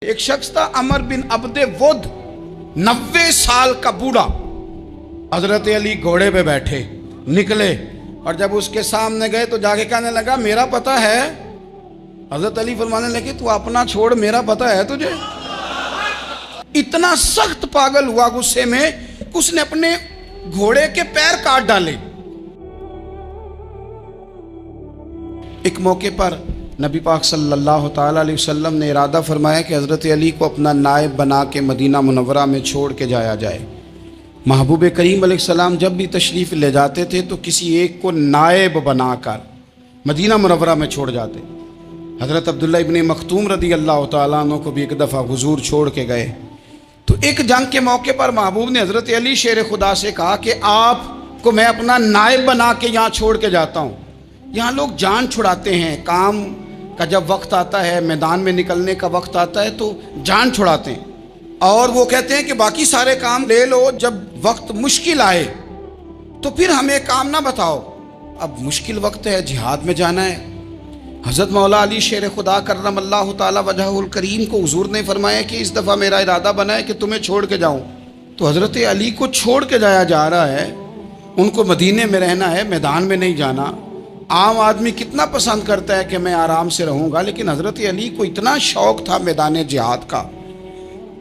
ایک شخص تھا عمر بن عبد ود، 90 سال کا بوڑھا، حضرت علی گھوڑے پہ بیٹھے نکلے اور جب اس کے سامنے گئے تو جا کے کہنے لگا میرا پتہ ہے؟ حضرت علی فرمانے لگے تو اپنا چھوڑ، میرا پتہ ہے تجھے؟ اتنا سخت پاگل ہوا غصے میں، اس نے اپنے گھوڑے کے پیر کاٹ ڈالے۔ ایک موقع پر نبی پاک صلی اللہ تعالیٰ علیہ وسلم نے ارادہ فرمایا کہ حضرت علی کو اپنا نائب بنا کے مدینہ منورہ میں چھوڑ کے جایا جائے۔ محبوب کریم علیہ السلام جب بھی تشریف لے جاتے تھے تو کسی ایک کو نائب بنا کر مدینہ منورہ میں چھوڑ جاتے۔ حضرت عبداللہ ابن مختوم رضی اللہ تعالیٰ عنہ کو بھی ایک دفعہ حضور چھوڑ کے گئے تو ایک جنگ کے موقع پر محبوب نے حضرت علی شیر خدا سے کہا کہ آپ کو میں اپنا نائب بنا کے یہاں چھوڑ کے جاتا ہوں۔ یہاں لوگ جان چھڑاتے ہیں، کام کا جب وقت آتا ہے، میدان میں نکلنے کا وقت آتا ہے تو جان چھڑاتے ہیں، اور وہ کہتے ہیں کہ باقی سارے کام لے لو، جب وقت مشکل آئے تو پھر ہمیں کام نہ بتاؤ۔ اب مشکل وقت ہے، جہاد میں جانا ہے۔ حضرت مولا علی شیر خدا کرم اللہ تعالی وجہہ الکریم کو حضور نے فرمایا کہ اس دفعہ میرا ارادہ بنا ہے کہ تمہیں چھوڑ کے جاؤں۔ تو حضرت علی کو چھوڑ کے جایا جا رہا ہے، ان کو مدینے میں رہنا ہے، میدان میں نہیں جانا۔ عام آدمی کتنا پسند کرتا ہے کہ میں آرام سے رہوں گا، لیکن حضرت علی کو اتنا شوق تھا میدان جہاد کا،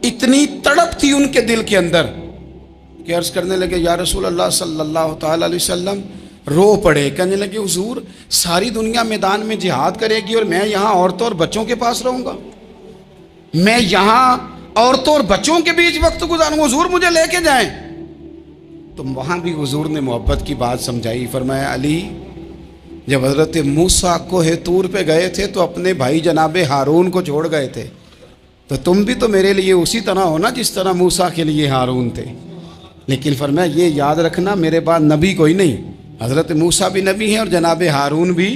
اتنی تڑپ تھی ان کے دل کے اندر کہ عرض کرنے لگے یا رسول اللہ صلی اللہ تعالیٰ علیہ وسلم، رو پڑے، کہنے لگے حضور ساری دنیا میدان میں جہاد کرے گی اور میں یہاں عورتوں اور بچوں کے پاس رہوں گا، میں یہاں عورتوں اور بچوں کے بیچ وقت گزاروں، حضور مجھے لے کے جائیں۔ تو وہاں بھی حضور نے محبت کی بات سمجھائی، فرمایا علی جب حضرت موسیٰ کوہ طور پہ گئے تھے تو اپنے بھائی جناب ہارون کو چھوڑ گئے تھے، تو تم بھی تو میرے لیے اسی طرح ہو نا جس طرح موسیٰ کے لیے ہارون تھے۔ لیکن فرمایا یہ یاد رکھنا میرے بعد نبی کوئی نہیں، حضرت موسیٰ بھی نبی ہیں اور جناب ہارون بھی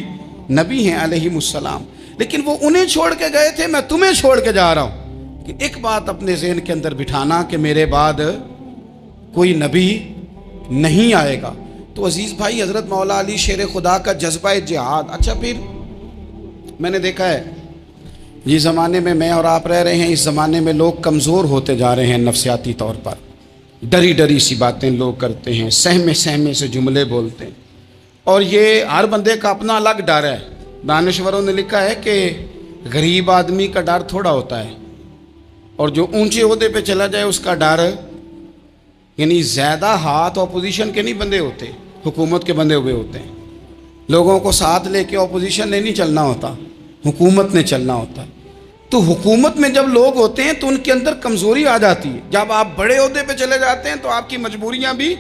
نبی ہیں علیہم السلام، لیکن وہ انہیں چھوڑ کے گئے تھے، میں تمہیں چھوڑ کے جا رہا ہوں۔ کہ ایک بات اپنے ذہن کے اندر بٹھانا کہ میرے بعد کوئی نبی نہیں آئے گا۔ تو عزیز بھائی، حضرت مولا علی شیر خدا کا جذبہ جہاد۔ اچھا پھر میں نے دیکھا ہے جس زمانے میں میں اور آپ رہ رہے ہیں، اس زمانے میں لوگ کمزور ہوتے جا رہے ہیں نفسیاتی طور پر، ڈری ڈری سی باتیں لوگ کرتے ہیں، سہمے سہمے سے جملے بولتے ہیں، اور یہ ہر بندے کا اپنا الگ ڈر ہے۔ دانشوروں نے لکھا ہے کہ غریب آدمی کا ڈر تھوڑا ہوتا ہے اور جو اونچے عہدے پہ چلا جائے اس کا ڈر، یعنی زیادہ ہاتھ اپوزیشن کے نہیں بندے ہوتے، حکومت کے بندے ہوئے ہوتے ہیں۔ لوگوں کو ساتھ لے کے اپوزیشن نے نہیں چلنا ہوتا، حکومت نے چلنا ہوتا ہے۔ تو حکومت میں جب لوگ ہوتے ہیں تو ان کے اندر کمزوری آ جاتی ہے، جب آپ بڑے عہدے پہ چلے جاتے ہیں تو آپ کی مجبوریاں بھی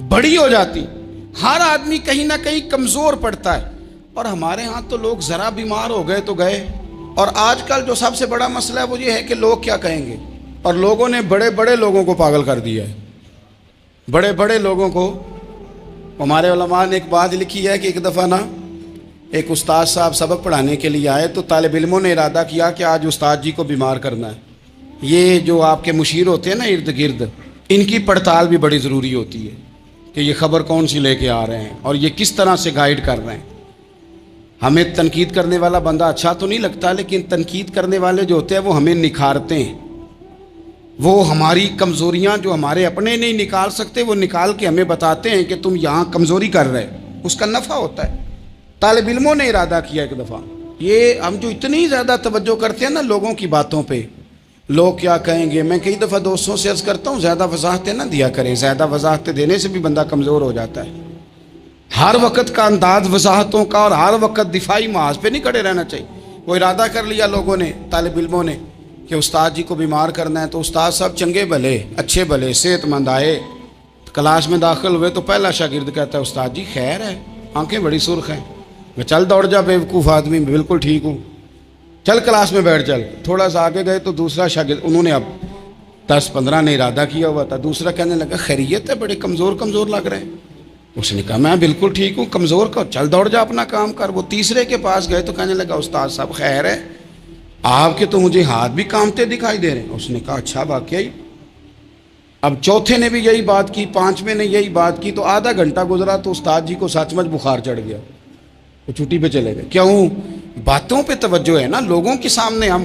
بڑی ہو جاتی ہیں، ہر آدمی کہیں نہ کہیں کمزور پڑتا ہے۔ اور ہمارے ہاں تو لوگ ذرا بیمار ہو گئے تو گئے، اور آج کل جو سب سے بڑا مسئلہ ہے وہ یہ ہے کہ لوگ کیا کہیں گے، اور لوگوں نے بڑے بڑے لوگوں کو پاگل کر دیا ہے، بڑے بڑے لوگوں کو۔ ہمارے علماء نے ایک بات لکھی ہے کہ ایک دفعہ نا ایک استاد صاحب سبق پڑھانے کے لیے آئے تو طالب علموں نے ارادہ کیا کہ آج استاد جی کو بیمار کرنا ہے۔ یہ جو آپ کے مشیر ہوتے ہیں نا ارد گرد، ان کی پڑتال بھی بڑی ضروری ہوتی ہے کہ یہ خبر کون سی لے کے آ رہے ہیں اور یہ کس طرح سے گائیڈ کر رہے ہیں۔ ہمیں تنقید کرنے والا بندہ اچھا تو نہیں لگتا، لیکن تنقید کرنے والے جو ہوتے ہیں وہ ہمیں نکھارتے ہیں، وہ ہماری کمزوریاں جو ہمارے اپنے نہیں نکال سکتے وہ نکال کے ہمیں بتاتے ہیں کہ تم یہاں کمزوری کر رہے، اس کا نفع ہوتا ہے۔ طالب علموں نے ارادہ کیا ایک دفعہ، یہ ہم جو اتنی زیادہ توجہ کرتے ہیں نا لوگوں کی باتوں پہ، لوگ کیا کہیں گے، میں کئی دفعہ دوستوں سے عرض کرتا ہوں زیادہ وضاحتیں نہ دیا کریں، زیادہ وضاحتیں دینے سے بھی بندہ کمزور ہو جاتا ہے۔ ہر وقت کا انداز وضاحتوں کا اور ہر وقت دفاعی محاذ پہ نہیں کھڑے رہنا چاہیے۔ وہ ارادہ کر لیا لوگوں نے، طالب علموں نے، کہ استاد جی کو بیمار کرنا ہے، تو استاد صاحب چنگے بھلے اچھے بھلے صحت مند آئے، کلاس میں داخل ہوئے تو پہلا شاگرد کہتا ہے استاد جی خیر ہے، آنکھیں بڑی سرخ ہیں۔ میں چل دوڑ جا بیوقوف آدمی، میں بالکل ٹھیک ہوں، چل کلاس میں بیٹھ چل۔ تھوڑا سا آگے گئے تو دوسرا شاگرد، انہوں نے اب 10-15 نے ارادہ کیا ہوا تھا، دوسرا کہنے لگا خیریت ہے، بڑے کمزور کمزور لگ رہے ہیں۔ اس نے کہا میں بالکل ٹھیک ہوں، کمزور کا چل دوڑ جا اپنا کام کر۔ وہ تیسرے کے پاس گئے تو کہنے لگا استاد صاحب خیر ہے، آپ کے تو مجھے ہاتھ بھی کامتے دکھائی دے رہے ہیں۔ اس نے کہا اچھا واقعی۔ اب چوتھے نے بھی یہی بات کی، پانچویں نے یہی بات کی، تو آدھا گھنٹہ گزرا تو استاد جی کو سچ مچ بخار چڑھ گیا، وہ چھٹی پہ چلے گئے۔ کیوں؟ باتوں پہ توجہ ہے نا، لوگوں کے سامنے ہم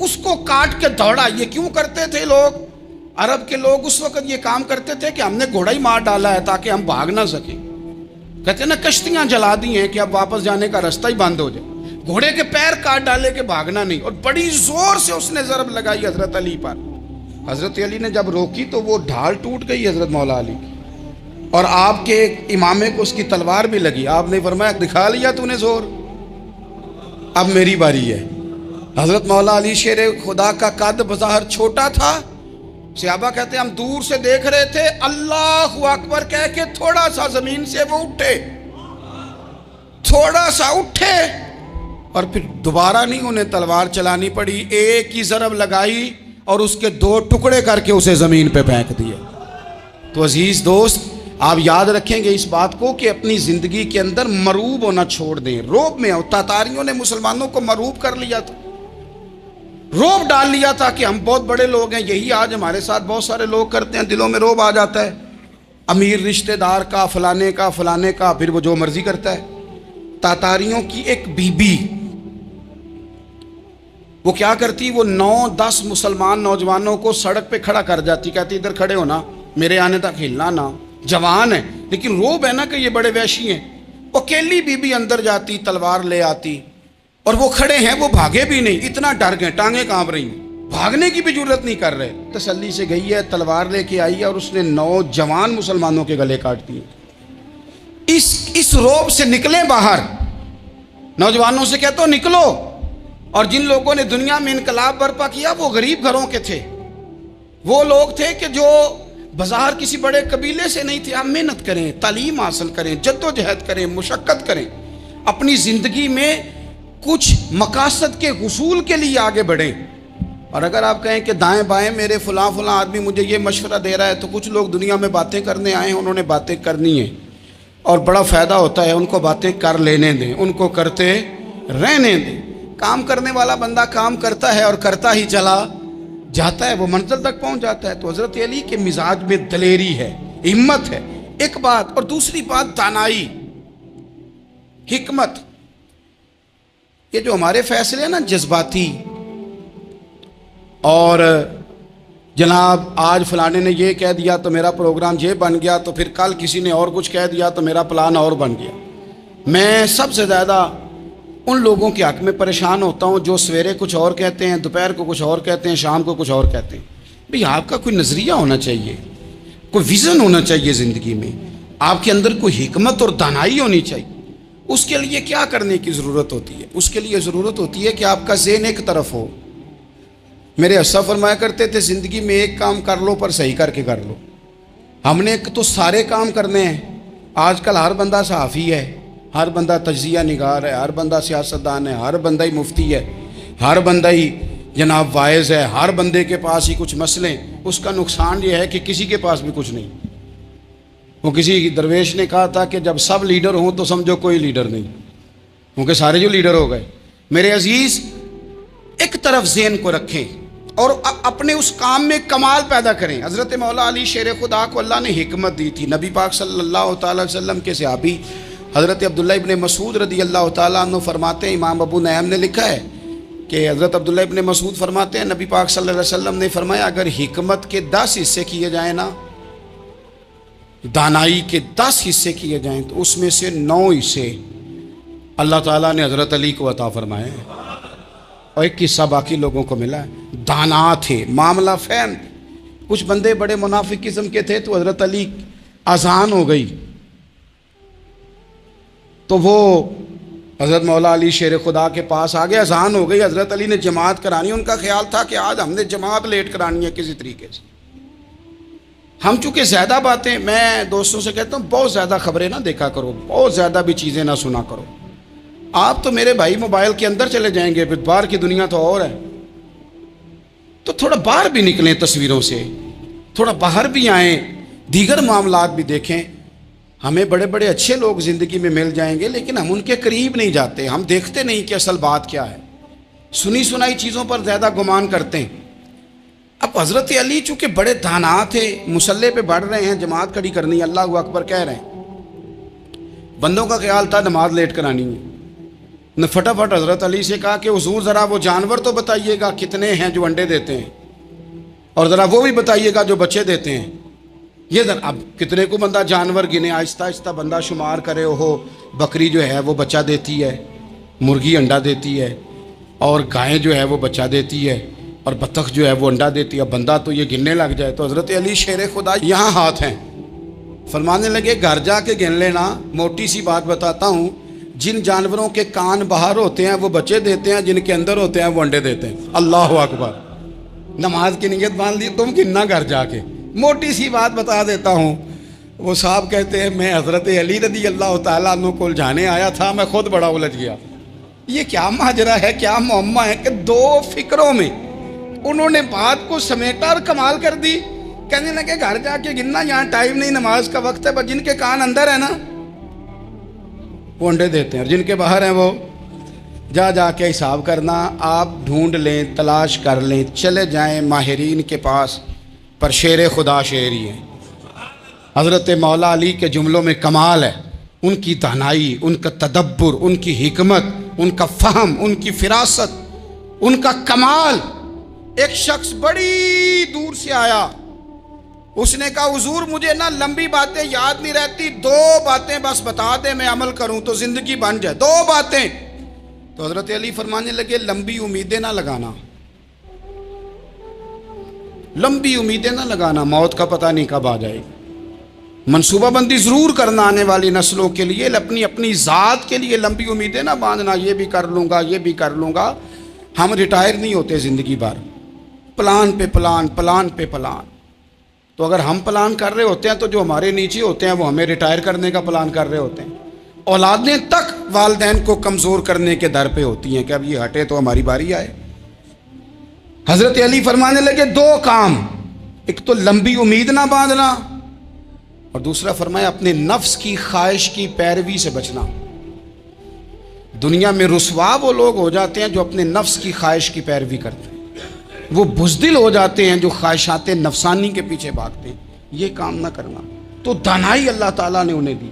اس کو کاٹ کے دوڑا. یہ کیوں کرتے تھے لوگ؟ عرب کے لوگ اس وقت یہ کام کرتے تھے کہ ہم نے گھوڑا ہی مار ڈالا ہے تاکہ ہم بھاگ نہ سکیں. کہتے ہیں نا کشتیاں جلا دی ہیں کہ اب واپس جانے کا راستہ ہی بند ہو جائے. گھوڑے کے پیر کاٹ ڈالے کہ بھاگنا نہیں. اور بڑی زور سے اس نے ضرب لگائی حضرت علی پر. حضرت علی نے جب روکی تو وہ ڈھال ٹوٹ گئی حضرت مولا علی کی, اور آپ کے امامے کو اس کی تلوار بھی لگی. آپ نے فرمایا دکھا لیا تو نے زور, اب میری باری ہے. حضرت مولا علی شیر خدا کا قد بظاہر چھوٹا تھا. صحابہ کہتے ہیں ہم دور سے دیکھ رہے تھے, اللہ اکبر کہہ کے تھوڑا سا زمین سے وہ اٹھے, تھوڑا سا اٹھے, اور پھر دوبارہ نہیں انہیں تلوار چلانی پڑی. ایک ہی ضرب لگائی اور اس کے 2 ٹکڑے کر کے اسے زمین پہ پھینک دیے. تو عزیز دوست, آپ یاد رکھیں گے اس بات کو کہ اپنی زندگی کے اندر مروب ہونا چھوڑ دیں. روب میں تاتاریوں نے مسلمانوں کو مروب کر لیا تھا, روب ڈال لیا تھا کہ ہم بہت بڑے لوگ ہیں. یہی آج ہمارے ساتھ بہت سارے لوگ کرتے ہیں, دلوں میں روب آ جاتا ہے امیر رشتہ دار کا, فلانے کا, فلانے کا, پھر وہ جو مرضی کرتا ہے. تاتاریوں کی ایک بی بی وہ کیا کرتی, وہ 9-10 مسلمان نوجوانوں کو سڑک پہ کھڑا کر جاتی, کہتی ادھر کھڑے ہونا, میرے آنے تک ہلنا نہ. جوان ہے لیکن روب ہے نا کہ یہ بڑے وحشی ہیں. اکیلی بی بی اندر جاتی, تلوار لے آتی, اور وہ کھڑے ہیں, وہ بھاگے بھی نہیں, اتنا ڈر گئے, ٹانگیں کانپ رہی ہیں, بھاگنے کی بھی جرت نہیں کر رہے. تسلی سے گئی ہے, تلوار لے کے آئی ہے, اور اس نے 9 جوان مسلمانوں کے گلے کاٹ دیے. اس روب سے نکلیں باہر. نوجوانوں سے کہتا ہوں نکلو. اور جن لوگوں نے دنیا میں انقلاب برپا کیا وہ غریب گھروں کے تھے, وہ لوگ تھے کہ جو بظاہر کسی بڑے قبیلے سے نہیں تھے. آپ محنت کریں, تعلیم حاصل کریں, جد و جہد کریں, مشقت کریں, اپنی زندگی میں کچھ مقاصد کے حصول کے لیے آگے بڑھیں. اور اگر آپ کہیں کہ دائیں بائیں میرے فلاں آدمی مجھے یہ مشورہ دے رہا ہے, تو کچھ لوگ دنیا میں باتیں کرنے آئے ہیں, انہوں نے باتیں کرنی ہیں اور بڑا فائدہ ہوتا ہے, ان کو باتیں کر لینے دیں, ان کو کرتے رہنے دیں. کام کرنے والا بندہ کام کرتا ہے اور کرتا ہی چلا جاتا ہے, وہ منزل تک پہنچ جاتا ہے. تو حضرت علی کے مزاج میں دلیری ہے, ہمت ہے, ایک بات. اور دوسری بات دانائی, حکمت. یہ جو ہمارے فیصلے ہیں نا جذباتی, اور جناب آج فلانے نے یہ کہہ دیا تو میرا پروگرام یہ بن گیا, تو پھر کل کسی نے اور کچھ کہہ دیا تو میرا پلان اور بن گیا. میں سب سے زیادہ ان لوگوں کے حق میں پریشان ہوتا ہوں جو سویرے کچھ اور کہتے ہیں, دوپہر کو کچھ اور کہتے ہیں, شام کو کچھ اور کہتے ہیں. بھئی آپ کا کوئی نظریہ ہونا چاہیے, کوئی ویژن ہونا چاہیے زندگی میں, آپ کے اندر کوئی حکمت اور دانائی ہونی چاہیے. اس کے لیے کیا کرنے کی ضرورت ہوتی ہے؟ اس کے لیے ضرورت ہوتی ہے کہ آپ کا ذہن ایک طرف ہو. میرے اسا فرمایا کرتے تھے زندگی میں ایک کام کر لو پر صحیح کر کے کر لو. ہم نے تو سارے کام کرنے ہیں. آج کل ہر بندہ صحافی ہے, ہر بندہ تجزیہ نگار ہے, ہر بندہ سیاستدان ہے, ہر بندہ ہی مفتی ہے, ہر بندہ ہی جناب واعظ ہے, ہر بندے کے پاس ہی کچھ مسئلے. اس کا نقصان یہ ہے کہ کسی کے پاس بھی کچھ نہیں. وہ کسی درویش نے کہا تھا کہ جب سب لیڈر ہوں تو سمجھو کوئی لیڈر نہیں, کیونکہ سارے جو لیڈر ہو گئے. میرے عزیز, ایک طرف ذہن کو رکھیں اور اپنے اس کام میں کمال پیدا کریں. حضرت مولا علی شیر خدا کو اللہ نے حکمت دی تھی. نبی پاک صلی اللہ تعالی وسلم کے صحابی حضرت عبداللہ ابن مسعود رضی اللہ تعالیٰ عنہ فرماتے ہیں, امام ابو نعیم نے لکھا ہے کہ حضرت عبداللہ ابن مسعود فرماتے ہیں نبی پاک صلی اللہ علیہ وسلم نے فرمایا اگر حکمت کے 10 حصے کیے جائیں نا, دانائی کے 10 حصے کیے جائیں, تو اس میں سے 9 حصے اللہ تعالیٰ نے حضرت علی کو عطا فرمائے ہیں, اور ایک حصہ باقی لوگوں کو ملا ہے. دانا تھے, معاملہ فہم. کچھ بندے بڑے منافق قسم کے تھے, تو حضرت علی اذان ہو گئی تو وہ حضرت مولا علی شیر خدا کے پاس آ گئے. اذان ہو گئی, حضرت علی نے جماعت کرانی. ان کا خیال تھا کہ آج ہم نے جماعت لیٹ کرانی ہے کسی طریقے سے. ہم چونکہ زیادہ باتیں, میں دوستوں سے کہتا ہوں بہت زیادہ خبریں نہ دیکھا کرو, بہت زیادہ بھی چیزیں نہ سنا کرو. آپ تو میرے بھائی موبائل کے اندر چلے جائیں گے, پھر باہر کی دنیا تو اور ہے. تو تھوڑا باہر بھی نکلیں تصویروں سے, تھوڑا باہر بھی آئیں, دیگر معاملات بھی دیکھیں. ہمیں بڑے بڑے اچھے لوگ زندگی میں مل جائیں گے, لیکن ہم ان کے قریب نہیں جاتے. ہم دیکھتے نہیں کہ اصل بات کیا ہے, سنی سنائی چیزوں پر زیادہ گمان کرتے ہیں. اب حضرت علی چونکہ بڑے دانا تھے, مصلے پہ بڑھ رہے ہیں, جماعت کھڑی کرنی ہے, اللہ اکبر کہہ رہے ہیں. بندوں کا خیال تھا نماز لیٹ کرانی ہے. نے فٹافٹ حضرت علی سے کہا کہ حضور ذرا وہ جانور تو بتائیے گا کتنے ہیں جو انڈے دیتے ہیں، اور ذرا وہ بھی بتائیے گا جو بچے دیتے ہیں۔ یہ ذرا اب کتنے کو بندہ جانور گنے، آہستہ آہستہ بندہ شمار کرے، ہو بکری جو ہے وہ بچہ دیتی ہے، مرغی انڈا دیتی ہے، اور گائیں جو ہے وہ بچہ دیتی ہے، اور بطخ جو ہے وہ انڈا دیتی ہے۔ بندہ تو یہ گننے لگ جائے تو حضرت علی شیر خدا یہاں ہاتھ ہیں، فرمانے لگے گھر جا کے گن لینا، موٹی سی بات بتاتا ہوں، جن جانوروں کے کان باہر ہوتے ہیں وہ بچے دیتے ہیں، جن کے اندر ہوتے ہیں وہ انڈے دیتے ہیں۔ اللہ اکبر، نماز کی نیت مان لی، تم گننا گھر جا کے۔ موٹی سی بات بتا دیتا ہوں، وہ صاحب کہتے ہیں میں حضرت علی رضی اللہ تعالیٰ عنہ کو الجھانے آیا تھا، میں خود بڑا الجھ گیا۔ یہ کیا ماجرا ہے، کیا معمہ ہے کہ دو فکروں میں انہوں نے بات کو سمیٹا اور کمال کر دی۔ کہنے لگے گھر جا کے گننا، یہاں ٹائم نہیں، نماز کا وقت ہے، پر جن کے کان اندر ہے نا وہ انڈے دیتے ہیں، اور جن کے باہر ہیں وہ جا کے حساب کرنا۔ آپ ڈھونڈ لیں، تلاش کر لیں، چلے جائیں ماہرین کے پاس، پر شیر خدا شیر ہی ہے۔ حضرت مولا علی کے جملوں میں کمال ہے، ان کی دانائی، ان کا تدبر، ان کی حکمت، ان کا فہم، ان کی فراست، ان کا کمال۔ ایک شخص بڑی دور سے آیا، اس نے کہا حضور مجھے نا لمبی باتیں یاد نہیں رہتی، دو باتیں بس بتا دیں میں عمل کروں تو زندگی بن جائے، دو باتیں۔ تو حضرت علی فرمانے لگے لمبی امیدیں نہ لگانا، لمبی امیدیں نہ لگانا، موت کا پتہ نہیں کب آ جائے گی۔ منصوبہ بندی ضرور کرنا آنے والی نسلوں کے لیے، اپنی ذات کے لیے لمبی امیدیں نہ باندھنا، یہ بھی کر لوں گا، یہ بھی کر لوں گا۔ ہم ریٹائر نہیں ہوتے زندگی بھر، پلان پہ پلان، پلان پہ پلان۔ تو اگر ہم پلان کر رہے ہوتے ہیں تو جو ہمارے نیچے ہوتے ہیں وہ ہمیں ریٹائر کرنے کا پلان کر رہے ہوتے ہیں۔ اولادیں تک والدین کو کمزور کرنے کے در پہ ہوتی ہیں کہ اب یہ ہٹے تو ہماری باری آئے۔ حضرت علی فرمانے لگے دو کام، ایک تو لمبی امید نہ باندھنا، اور دوسرا فرمایا اپنے نفس کی خواہش کی پیروی سے بچنا۔ دنیا میں رسوا وہ لوگ ہو جاتے ہیں جو اپنے نفس کی خواہش کی پیروی کرتے ہیں، وہ بزدل ہو جاتے ہیں جو خواہشات نفسانی کے پیچھے بھاگتے ہیں۔ یہ کام نہ کرنا، تو دانائی اللہ تعالیٰ نے انہیں دی۔